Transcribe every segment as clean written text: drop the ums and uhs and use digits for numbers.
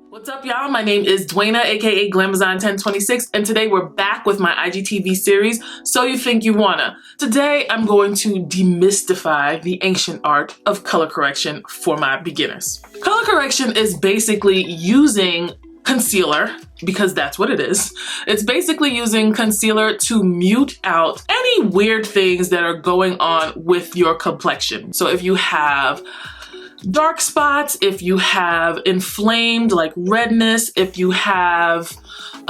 What's up, y'all? My name is Duana, aka Glamazon1026, and today we're back with my IGTV series, So You Think You Wanna. Today I'm going to demystify the ancient art of color correction for my beginners. Color correction is basically using concealer, because that's what it is. It's basically using concealer to mute out any weird things that are going on with your complexion. So if you have dark spots, if you have inflamed like redness, if you have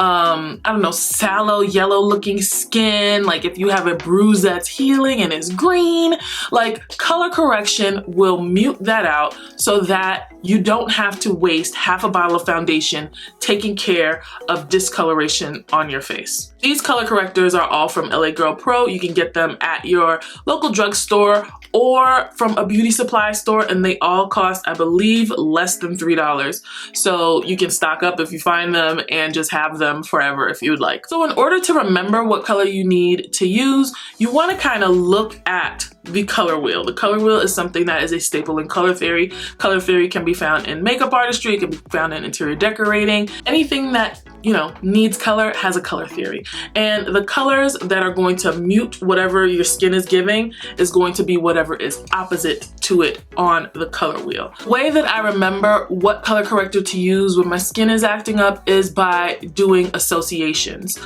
I don't know, sallow yellow looking skin, like if you have a bruise that's healing and is green, like color correction will mute that out so that you don't have to waste half a bottle of foundation taking care of discoloration on your face. These color correctors are all from LA Girl Pro. You can get them at your local drugstore or from a beauty supply store, and they all cost, I believe, less than $3. So you can stock up if you find them and just have them forever if you would like. So in order to remember what color you need to use, you want to kind of look at the color wheel. The color wheel is something that is a staple in color theory. Color theory can be found in makeup artistry, it can be found in interior decorating. Anything that, you know, needs color has a color theory. And the colors that are going to mute whatever your skin is giving is going to be whatever is opposite to it on the color wheel. The way that I remember what color corrector to use when my skin is acting up is by doing associations.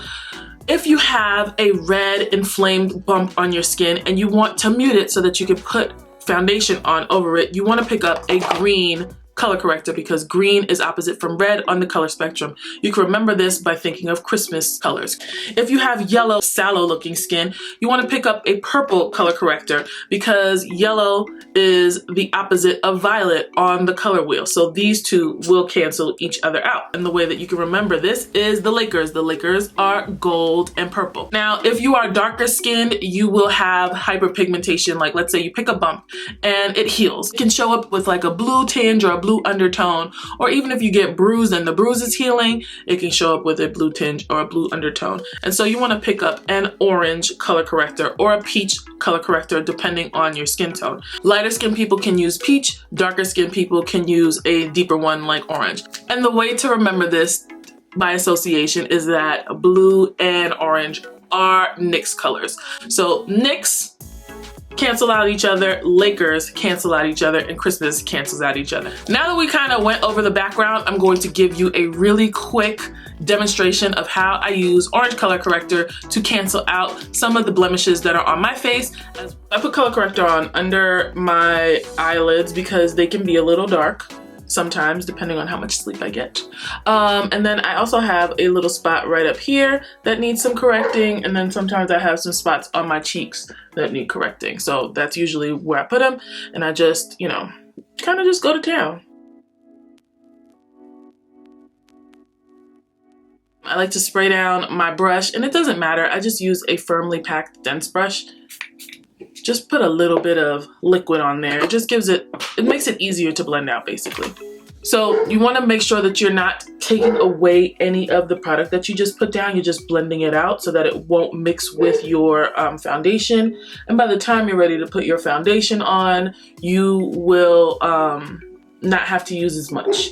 If you have a red inflamed bump on your skin and you want to mute it so that you can put foundation on over it, you want to pick up a green color corrector because green is opposite from red on the color spectrum. You can remember this by thinking of Christmas colors. If you have yellow, sallow looking skin, you want to pick up a purple color corrector because yellow is the opposite of violet on the color wheel. So these two will cancel each other out. And the way that you can remember this is the Lakers. The Lakers are gold and purple. Now, if you are darker skinned, you will have hyperpigmentation. Like let's say you pick a bump and it heals. It can show up with like a blue tinge or a blue undertone, or even if you get bruised and the bruise is healing, it can show up with a blue tinge or a blue undertone. And so you want to pick up an orange color corrector or a peach color corrector depending on your skin tone. Lighter skin people can use peach, darker skin people can use a deeper one like orange. And the way to remember this by association is that blue and orange are NYX colors. So NYX cancel out each other, Lakers cancel out each other, and Christmas cancels out each other. Now that we kind of went over the background, I'm going to give you a really quick demonstration of how I use orange color corrector to cancel out some of the blemishes that are on my face. I put color corrector on under my eyelids because they can be a little dark sometimes depending on how much sleep I get. And then I also have a little spot right up here that needs some correcting, and then sometimes I have some spots on my cheeks that need correcting. So that's usually where I put them, and I just, you know, kind of just go to town. I like to spray down my brush, and it doesn't matter. I just use a firmly packed dense brush. Just put a little bit of liquid on there. It just gives it makes it easier to blend out basically. So you want to make sure that you're not taking away any of the product that you just put down. You're just blending it out so that it won't mix with your foundation. And by the time you're ready to put your foundation on, you will not have to use as much.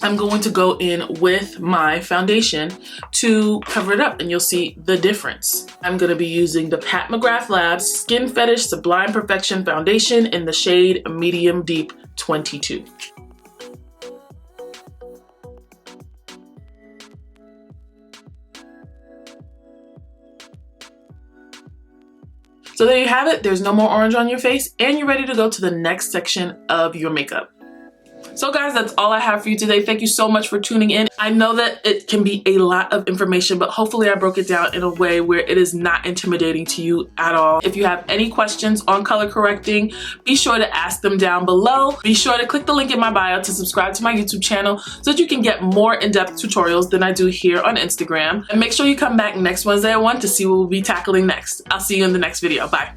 I'm going to go in with my foundation to cover it up and you'll see the difference. I'm going to be using the Pat McGrath Labs Skin Fetish Sublime Perfection Foundation in the shade Medium Deep 22. So there you have it. There's no more orange on your face and you're ready to go to the next section of your makeup. So guys, that's all I have for you today. Thank you so much for tuning in. I know that it can be a lot of information, but hopefully I broke it down in a way where it is not intimidating to you at all. If you have any questions on color correcting, be sure to ask them down below. Be sure to click the link in my bio to subscribe to my YouTube channel so that you can get more in-depth tutorials than I do here on Instagram. And make sure you come back next Wednesday at 1 to see what we'll be tackling next. I'll see you in the next video. Bye.